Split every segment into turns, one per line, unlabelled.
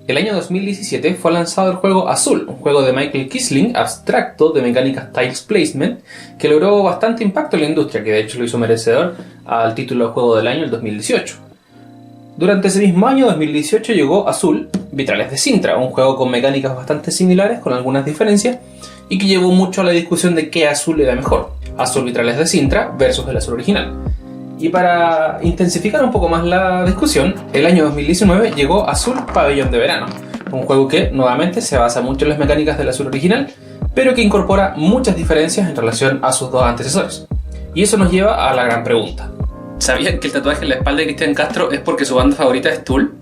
el año 2017 fue lanzado el juego Azul, un juego de Michael Kiesling abstracto de mecánicas Tiles Placement que logró bastante impacto en la industria, que de hecho lo hizo merecedor al título de juego del año el 2018. Durante ese mismo año, 2018, llegó Azul, Vitrales de Sintra, un juego con mecánicas bastante similares, con algunas diferencias, y que llevó mucho a la discusión de qué Azul era mejor, Azul Vitrales de Sintra versus el Azul original. Y para intensificar un poco más la discusión, el año 2019 llegó Azul Pabellón de Verano, un juego que nuevamente se basa mucho en las mecánicas del Azul original, pero que incorpora muchas diferencias en relación a sus dos antecesores. Y eso nos lleva a la gran pregunta. ¿Sabían que el tatuaje en la espalda de Cristian Castro es porque su banda favorita es Tool?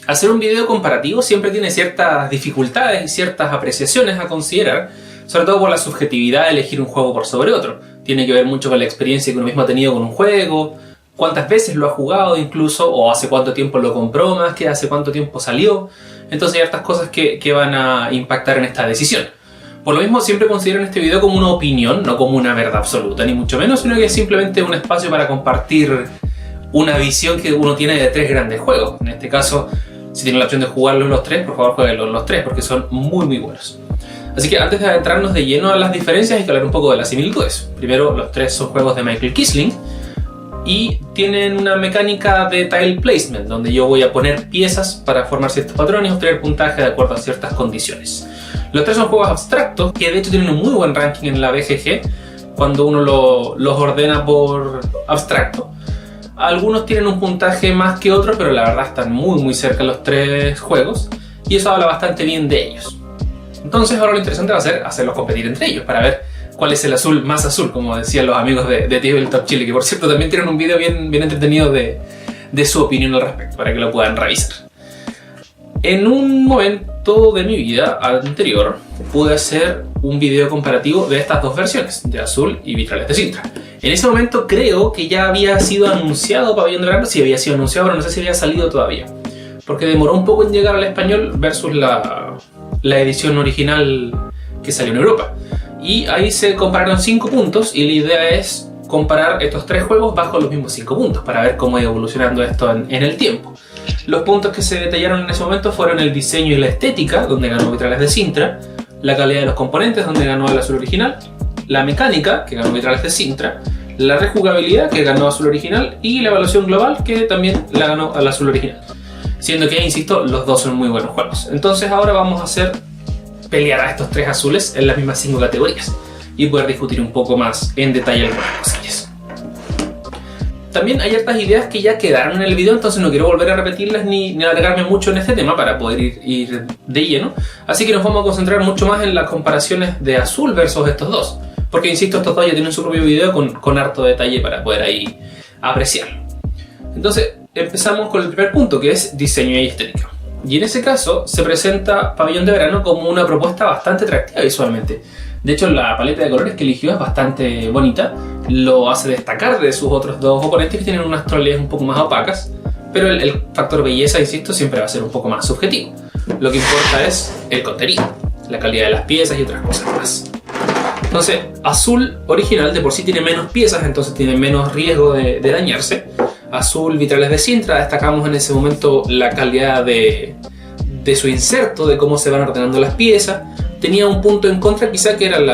Hacer un video comparativo siempre tiene ciertas dificultades y ciertas apreciaciones a considerar, sobre todo por la subjetividad de elegir un juego por sobre otro. Tiene que ver mucho con la experiencia que uno mismo ha tenido con un juego, cuántas veces lo ha jugado incluso, o hace cuánto tiempo lo compró más que hace cuánto tiempo salió. Entonces hay hartas cosas que van a impactar en esta decisión. Por lo mismo siempre considero este video como una opinión, no como una verdad absoluta, ni mucho menos, sino que es simplemente un espacio para compartir una visión que uno tiene de tres grandes juegos. En este caso, si tienen la opción de jugarlos los tres, por favor jueguenlos los tres, porque son muy buenos. Así que antes de adentrarnos de lleno a las diferencias, hay que hablar un poco de las similitudes. Primero, los tres son juegos de Michael Kiesling y tienen una mecánica de tile placement, donde yo voy a poner piezas para formar ciertos patrones y obtener puntaje de acuerdo a ciertas condiciones. Los tres son juegos abstractos, que de hecho tienen un muy buen ranking en la BGG, cuando uno los ordena por abstracto. Algunos tienen un puntaje más que otros, pero la verdad están muy cerca los tres juegos, y eso habla bastante bien de ellos. Entonces ahora lo interesante va a ser hacerlos competir entre ellos, para ver cuál es el azul más azul, como decían los amigos de Tabletop Chile, que por cierto también tienen un video bien entretenido de su opinión al respecto, para que lo puedan revisar. En un momento de mi vida anterior pude hacer un video comparativo de estas dos versiones, de Azul y Vitrales de Sintra. En ese momento creo que ya había sido anunciado Pabellón de Verano, sí había sido anunciado, pero no sé si había salido todavía, porque demoró un poco en llegar al español versus la edición original que salió en Europa. Y ahí se compararon 5 puntos y la idea es comparar estos tres juegos bajo los mismos 5 puntos para ver cómo ha ido evolucionando esto en el tiempo. Los puntos que se detallaron en ese momento fueron el diseño y la estética, donde ganó Vitrales de Sintra, la calidad de los componentes, donde ganó el Azul original, la mecánica, que ganó Vitrales de Sintra, la rejugabilidad, que ganó Azul original, y la evaluación global, que también la ganó al Azul original. Siendo que, insisto, los dos son muy buenos juegos. Entonces ahora vamos a hacer pelear a estos tres azules en las mismas 5 categorías y poder discutir un poco más en detalle algunas cosillas. También hay hartas ideas que ya quedaron en el video, entonces no quiero volver a repetirlas ni alargarme mucho en este tema para poder ir de lleno. Así que nos vamos a concentrar mucho más en las comparaciones de Azul versus estos dos. Porque, insisto, estos dos ya tienen su propio video con harto detalle para poder ahí apreciarlo. Entonces, empezamos con el primer punto, que es diseño y estética. Y en ese caso, se presenta Pabellón de Verano como una propuesta bastante atractiva visualmente. De hecho, la paleta de colores que eligió es bastante bonita, lo hace destacar de sus otros dos oponentes que tienen unas tonalidades un poco más opacas, pero el factor belleza, insisto, siempre va a ser un poco más subjetivo. Lo que importa es el contenido, la calidad de las piezas y otras cosas más. Entonces, Azul original de por sí tiene menos piezas, entonces tiene menos riesgo de dañarse. Azul Vitrales de Sintra, destacamos en ese momento la calidad de su inserto, de cómo se van ordenando las piezas. Tenía un punto en contra quizá que era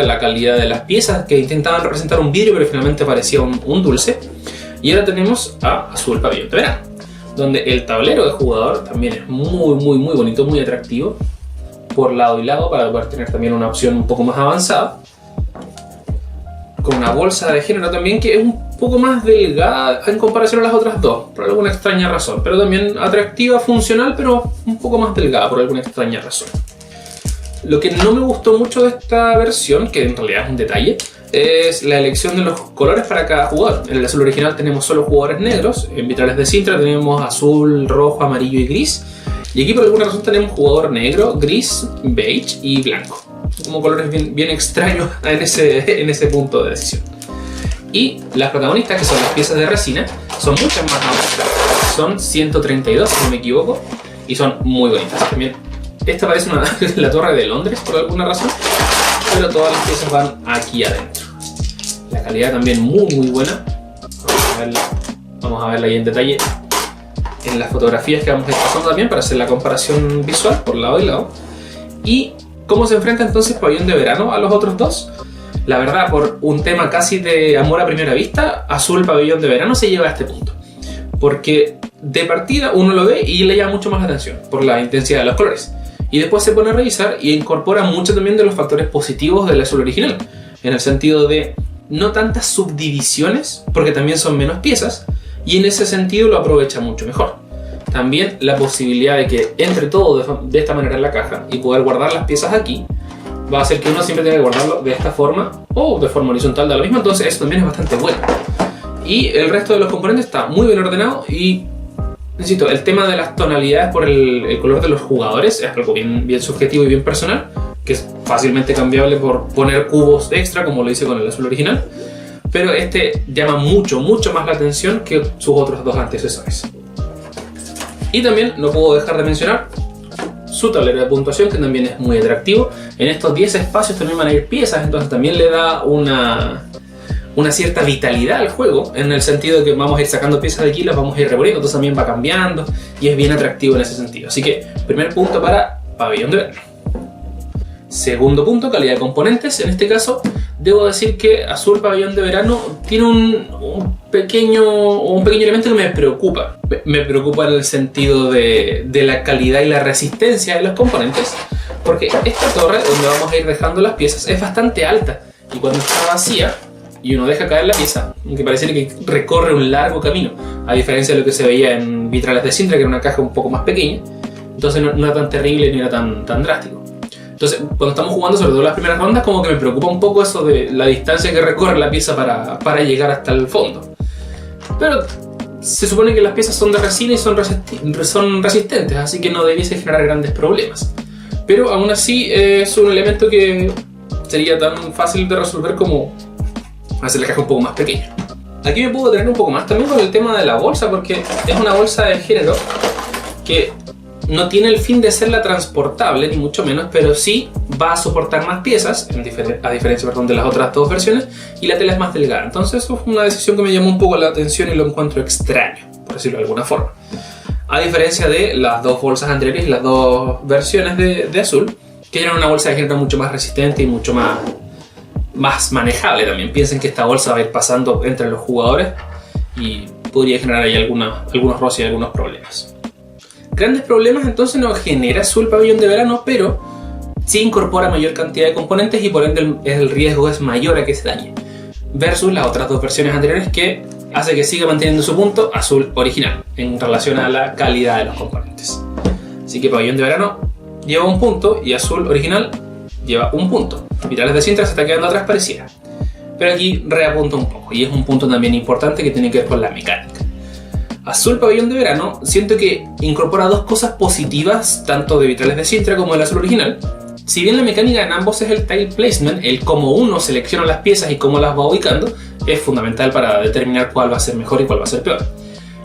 la calidad de las piezas, que intentaban representar un vidrio pero finalmente parecía un dulce. Y ahora tenemos a Azul Pabellón de Verano, donde el tablero de jugador también es muy bonito, muy atractivo por lado y lado, para poder tener también una opción un poco más avanzada, con una bolsa de género también que es un poco más delgada en comparación a las otras dos, por alguna extraña razón, pero también atractiva, funcional, pero un poco más delgada por alguna extraña razón. Lo que no me gustó mucho de esta versión, que en realidad es un detalle, es la elección de los colores para cada jugador. En el Azul original tenemos solo jugadores negros, en Vitrales de Sintra tenemos azul, rojo, amarillo y gris, y aquí por alguna razón tenemos jugador negro, gris, beige y blanco. Como colores bien extraños en ese punto de decisión. Y las protagonistas, que son las piezas de resina, son muchas más ahora. Son 132, si no me equivoco. y son muy bonitas. También esta parece la Torre de Londres por alguna razón, pero todas las piezas van aquí adentro. La calidad también muy buena. Vamos a verla ahí en detalle en las fotografías que vamos a ir pasando también para hacer la comparación visual por lado y lado. ¿Y cómo se enfrenta entonces Pabellón de Verano a los otros dos? La verdad, por un tema casi de amor a primera vista, Azul Pabellón de Verano se lleva a este punto. Porque de partida uno lo ve y le llama mucho más la atención por la intensidad de los colores. Y después se pone a revisar y incorpora mucho también de los factores positivos del Azul original. En el sentido de no tantas subdivisiones, porque también son menos piezas, y en ese sentido lo aprovecha mucho mejor. También la posibilidad de que entre todo de esta manera en la caja y poder guardar las piezas aquí, va a hacer que uno siempre tenga que guardarlo de esta forma o de forma horizontal de lo mismo, entonces eso también es bastante bueno. Y el resto de los componentes está muy bien ordenado y, insisto, el tema de las tonalidades por el color de los jugadores es algo bien subjetivo y bien personal, que es fácilmente cambiable por poner cubos extra como lo hice con el azul original, pero este llama mucho más la atención que sus otros dos antecesores. Y también no puedo dejar de mencionar su tablero de puntuación, que también es muy atractivo. En estos 10 espacios también van a ir piezas, entonces también le da una cierta vitalidad al juego, en el sentido de que vamos a ir sacando piezas de aquí, las vamos a ir reponiendo, entonces también va cambiando y es bien atractivo en ese sentido. Así que, primer punto para Pabellón de Verano. Segundo punto, calidad de componentes. En este caso, debo decir que Azul Pabellón de Verano tiene un pequeño elemento que me preocupa. Me preocupa en el sentido de la calidad y la resistencia de los componentes, porque esta torre donde vamos a ir dejando las piezas es bastante alta y cuando está vacía y uno deja caer la pieza, que pareciera que recorre un largo camino, a diferencia de lo que se veía en Vitrales de Sintra, que era una caja un poco más pequeña, entonces no era tan terrible ni era tan drástico. Entonces, cuando estamos jugando, sobre todo las primeras rondas, como que me preocupa un poco eso de la distancia que recorre la pieza para llegar hasta el fondo. Pero se supone que las piezas son de resina y son resistentes, así que no debiese generar grandes problemas. Pero aún así es un elemento que sería tan fácil de resolver como hacer la caja un poco más pequeña. Aquí me puedo detener un poco más también con el tema de la bolsa, porque es una bolsa de género que no tiene el fin de ser la transportable, ni mucho menos, pero sí va a soportar más piezas, a diferencia de las otras dos versiones, y la tela es más delgada. Entonces eso fue una decisión que me llamó un poco la atención y lo encuentro extraño, por decirlo de alguna forma. A diferencia de las dos bolsas anteriores y las dos versiones de Azul, que eran una bolsa de género mucho más resistente y mucho más manejable también. Piensen que esta bolsa va a ir pasando entre los jugadores y podría generar ahí algunos roces y algunos problemas. Grandes problemas entonces no genera Azul Pabellón de Verano, pero sí incorpora mayor cantidad de componentes y por ende el riesgo es mayor a que se dañe, versus las otras dos versiones anteriores, que hace que siga manteniendo su punto Azul original en relación a la calidad de los componentes. Así que Pabellón de Verano lleva un punto y Azul original lleva un punto. Vitrales de Sintra se está quedando atrás, pareciera, pero aquí reapunta un poco y es un punto también importante que tiene que ver con la mecánica. Azul Pabellón de Verano siento que incorpora dos cosas positivas, tanto de Vitrales de Sintra como del Azul original. Si bien la mecánica en ambos es el tile placement, el cómo uno selecciona las piezas y cómo las va ubicando, es fundamental para determinar cuál va a ser mejor y cuál va a ser peor.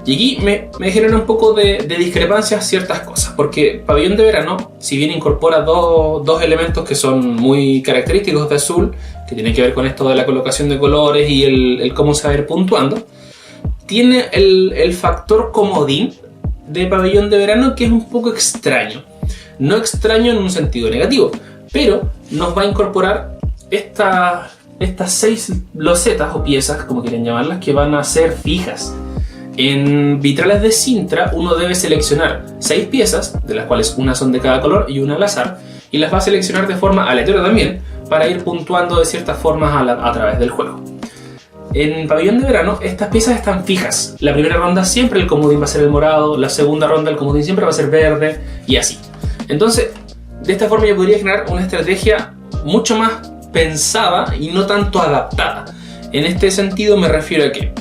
Y aquí me genera un poco de discrepancias ciertas cosas, porque Pabellón de Verano, si bien incorpora dos elementos que son muy característicos de Azul, que tienen que ver con esto de la colocación de colores y el cómo saber puntuando, tiene el factor comodín de Pabellón de Verano, que es un poco extraño. No extraño en un sentido negativo, pero nos va a incorporar estas 6 losetas o piezas, como quieren llamarlas, que van a ser fijas. En Vitrales de Sintra uno debe seleccionar 6 piezas, de las cuales una son de cada color y una al azar, y las va a seleccionar de forma aleatoria también, para ir puntuando de ciertas formas a través del juego. En Pabellón de Verano estas piezas están fijas. La primera ronda siempre el comodín va a ser el morado, la segunda ronda el comodín siempre va a ser verde y así. Entonces, de esta forma yo podría generar una estrategia mucho más pensada y no tanto adaptada. En este sentido me refiero a que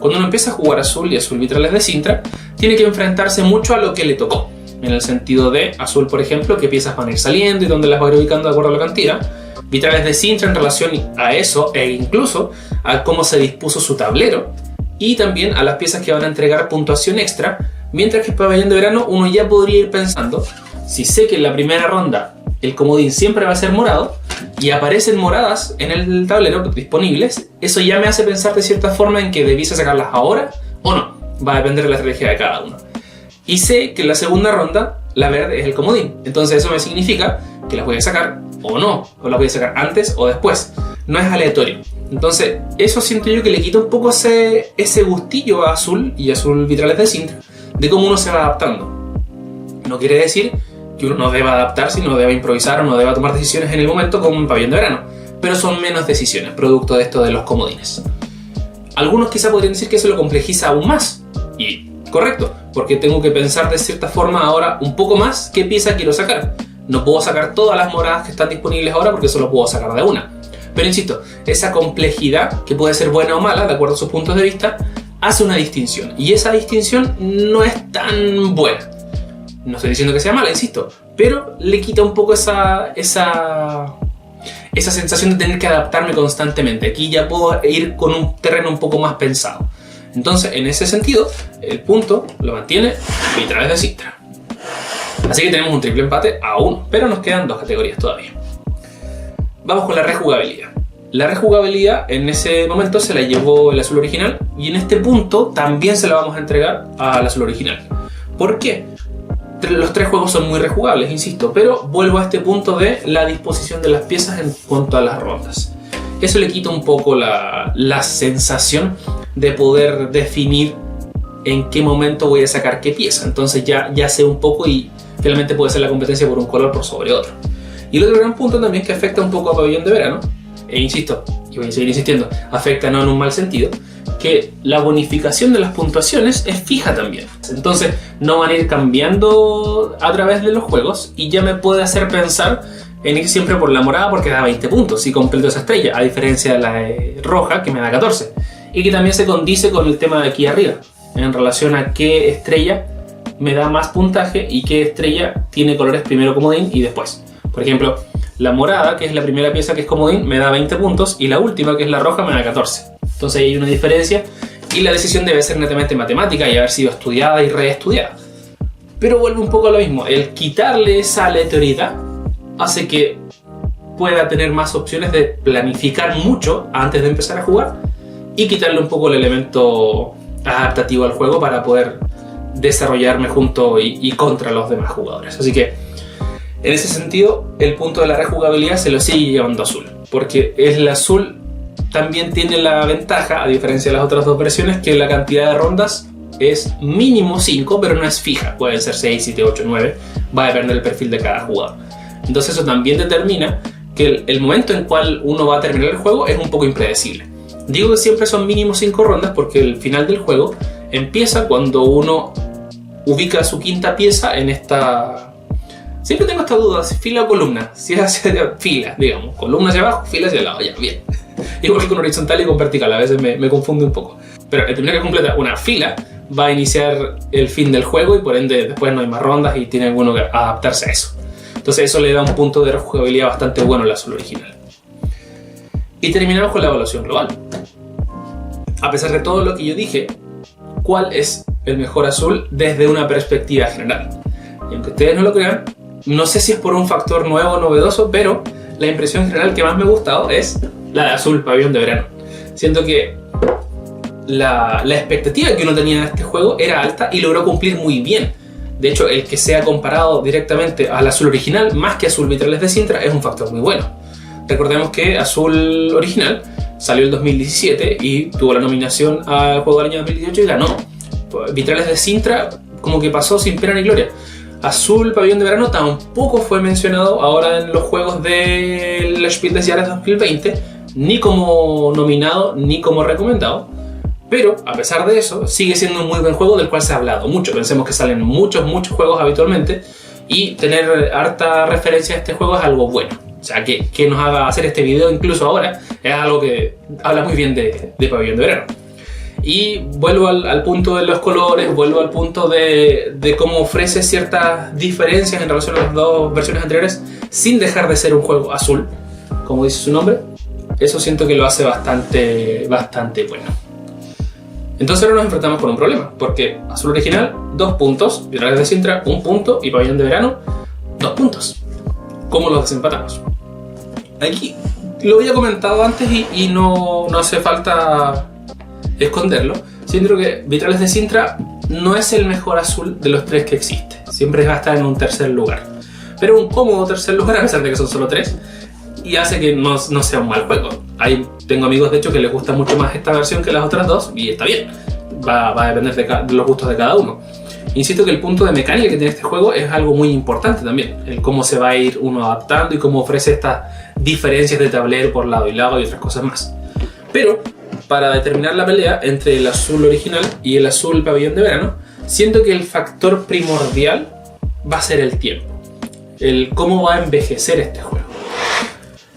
cuando uno empieza a jugar Azul y Azul Vitrales de Sintra, tiene que enfrentarse mucho a lo que le tocó. En el sentido de Azul, por ejemplo, qué piezas van a ir saliendo y dónde las va a ir ubicando de acuerdo a la cantidad. Vitrales de Sintra en relación a eso e incluso a cómo se dispuso su tablero y también a las piezas que van a entregar puntuación extra Mientras que el pabellón de verano uno ya podría ir pensando, si sé que en la primera ronda el comodín siempre va a ser morado y aparecen moradas en el tablero disponibles, eso ya me hace pensar de cierta forma en que debiese sacarlas ahora o no. Va a depender de la estrategia de cada uno. Y sé que en la segunda ronda la verde es el comodín. Entonces eso me significa que las voy a sacar o no. O las voy a sacar antes o después. No es aleatorio. Entonces eso siento yo que le quita un poco ese gustillo a Azul y Azul Vitrales de Sintra de cómo uno se va adaptando. No quiere decir que uno no deba adaptarse, no deba improvisar o no deba tomar decisiones en el momento como un pabellón de verano. Pero son menos decisiones, producto de esto de los comodines. Algunos quizá podrían decir que eso lo complejiza aún más. Y correcto, porque tengo que pensar de cierta forma ahora un poco más qué pieza quiero sacar. No puedo sacar todas las moradas que están disponibles ahora porque solo puedo sacar de una. Pero insisto, esa complejidad, que puede ser buena o mala, de acuerdo a sus puntos de vista, hace una distinción. Y esa distinción no es tan buena. No estoy diciendo que sea mala, insisto, pero le quita un poco esa sensación de tener que adaptarme constantemente. Aquí ya puedo ir con un terreno un poco más pensado. Entonces, en ese sentido, el punto lo mantiene Vitrales de Sintra. Así que tenemos un triple empate a 1, pero nos quedan 2 categorías todavía. Vamos con la rejugabilidad. La rejugabilidad en ese momento se la llevó el Azul original y en este punto también se la vamos a entregar al Azul original. ¿Por qué? Los 3 juegos son muy rejugables, insisto, pero vuelvo a este punto de la disposición de las piezas en cuanto a las rondas. Eso le quita un poco la sensación de poder definir en qué momento voy a sacar qué pieza. Entonces ya sé un poco y finalmente puede ser la competencia por un color por sobre otro. Y el otro gran punto también que afecta un poco a pabellón de verano, e insisto, y voy a seguir insistiendo, afecta no en un mal sentido, que la bonificación de las puntuaciones es fija también. Entonces no van a ir cambiando a través de los juegos y ya me puede hacer pensar en ir siempre por la morada porque da 20 puntos si completo esa estrella, a diferencia de la roja que me da 14. Y que también se condice con el tema de aquí arriba, en relación a qué estrella me da más puntaje y qué estrella tiene colores primero comodín y después. Por ejemplo, la morada, que es la primera pieza que es comodín, me da 20 puntos y la última, que es la roja, me da 14. Entonces hay una diferencia y la decisión debe ser netamente matemática y haber sido estudiada y reestudiada. Pero vuelve un poco a lo mismo, el quitarle esa aleatoriedad hace que pueda tener más opciones de planificar mucho antes de empezar a jugar y quitarle un poco el elemento adaptativo al juego para poder desarrollarme junto y contra los demás jugadores. Así que en ese sentido el punto de la rejugabilidad se lo sigue llevando Azul, porque el Azul también tiene la ventaja, a diferencia de las otras 2 versiones, que la cantidad de rondas es mínimo 5, pero no es fija. Pueden ser 6, 7, 8, 9. Va a depender del perfil de cada jugador. Entonces eso también determina que el momento en cual uno va a terminar el juego es un poco impredecible. Digo que siempre son mínimo 5 rondas porque el final del juego empieza cuando uno ubica su quinta pieza en esta... Siempre tengo esta duda, si fila o columna. Si es hacia fila, digamos. Columna hacia abajo, fila hacia el lado. Ya, bien. Igual que con horizontal y con vertical, a veces me confunde un poco. Pero el primero que completa una fila va a iniciar el fin del juego y por ende después no hay más rondas y tiene uno que adaptarse a eso. Entonces eso le da un punto de rejugabilidad bastante bueno al Azul original. Y terminamos con la evaluación global. A pesar de todo lo que yo dije, ¿cuál es el mejor Azul desde una perspectiva general? Y aunque ustedes no lo crean, no sé si es por un factor nuevo o novedoso, pero la impresión general que más me ha gustado es la de Azul Pabellón de Verano. Siento que la expectativa que uno tenía de este juego era alta y logró cumplir muy bien. De hecho, el que sea comparado directamente al Azul original más que Azul Vitrales de Sintra es un factor muy bueno. Recordemos que Azul original salió el 2017 y tuvo la nominación al juego del año 2018 y ganó. Vitrales de Sintra como que pasó sin pena ni gloria. Azul Pabellón de Verano tampoco fue mencionado ahora en los juegos del Spiel des Jahres 2020, ni como nominado ni como recomendado. Pero, a pesar de eso, sigue siendo un muy buen juego del cual se ha hablado mucho. Pensemos que salen muchos juegos habitualmente y tener harta referencia a este juego es algo bueno. O sea, que nos haga hacer este video incluso ahora es algo que habla muy bien de Pabellón de Verano. Y vuelvo al punto de los colores, vuelvo al punto de cómo ofrece ciertas diferencias en relación a las 2 versiones anteriores sin dejar de ser un juego azul, como dice su nombre. Eso siento que lo hace bastante bueno. Entonces ahora nos enfrentamos con un problema, porque Azul Original, 2 puntos, Vitrales de Sintra, 1 punto, y Pabellón de Verano, 2 puntos. ¿Cómo los desempatamos? Aquí lo había comentado antes y no hace falta esconderlo. Siento que Vitrales de Sintra no es el mejor azul de los 3 que existe. Siempre va a estar en un tercer lugar. Pero un cómodo tercer lugar, a pesar de que son solo 3, y hace que no sea un mal juego. Tengo amigos, de hecho, que les gusta mucho más esta versión que las otras 2, y está bien. Va a depender de los gustos de cada uno. Insisto que el punto de mecánica que tiene este juego es algo muy importante también. El cómo se va a ir uno adaptando y cómo ofrece estas diferencias de tablero por lado y lado y otras cosas más. Pero para determinar la pelea entre el azul original y el azul Pabellón de Verano, siento que el factor primordial va a ser el tiempo. El cómo va a envejecer este juego.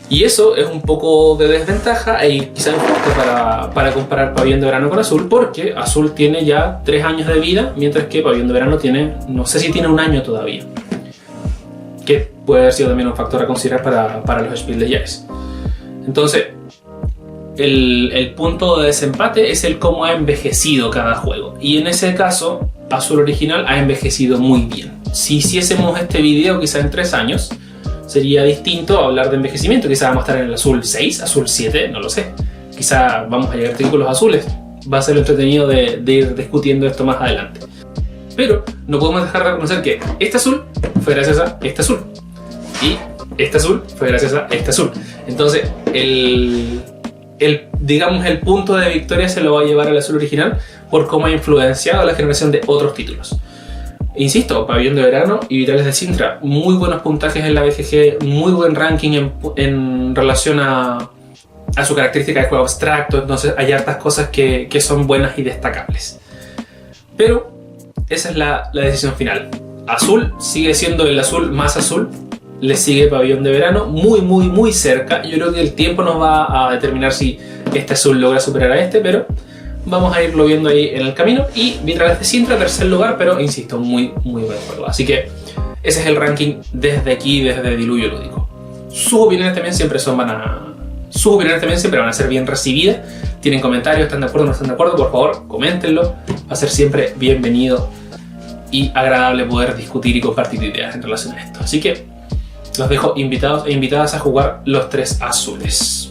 Y eso es un poco de desventaja y quizás injusto para comparar Pabellón de Verano con Azul, porque Azul tiene ya 3 años de vida, mientras que Pabellón de Verano tiene, no sé si tiene 1 año todavía. Que puede haber sido también un factor a considerar para los Spiel des Jahres. Entonces, el punto de desempate es el cómo ha envejecido cada juego. Y en ese caso, Azul Original ha envejecido muy bien. Si hiciésemos este video quizá en 3 años, sería distinto hablar de envejecimiento. Quizá vamos a estar en el azul 6, azul 7, no lo sé. Quizá vamos a llegar a artículos azules. Va a ser entretenido de ir discutiendo esto más adelante. Pero no podemos dejar de reconocer que este azul fue gracias a este azul. Y este azul fue gracias a este azul. Entonces, digamos, el punto de victoria se lo va a llevar al azul original por cómo ha influenciado la generación de otros títulos. Insisto, Pabellón de Verano y Vitrales de Sintra, muy buenos puntajes en la BGG, muy buen ranking en relación a su característica de juego abstracto, entonces hay hartas cosas que son buenas y destacables. Pero esa es la decisión final. Azul sigue siendo el azul más azul, le sigue Pabellón de Verano, muy cerca. Yo creo que el tiempo nos va a determinar si este azul logra superar a este, pero vamos a irlo viendo ahí en el camino. Y Vitrales de Sintra, tercer lugar, pero insisto, muy buen juego. Así que ese es el ranking desde aquí, desde Diluvio Lúdico. Sus opiniones también siempre van a ser bien recibidas. Tienen comentarios, están de acuerdo o no están de acuerdo, por favor, coméntenlo. Va a ser siempre bienvenido y agradable poder discutir y compartir ideas en relación a esto. Así que los dejo invitados e invitadas a jugar los 3 azules.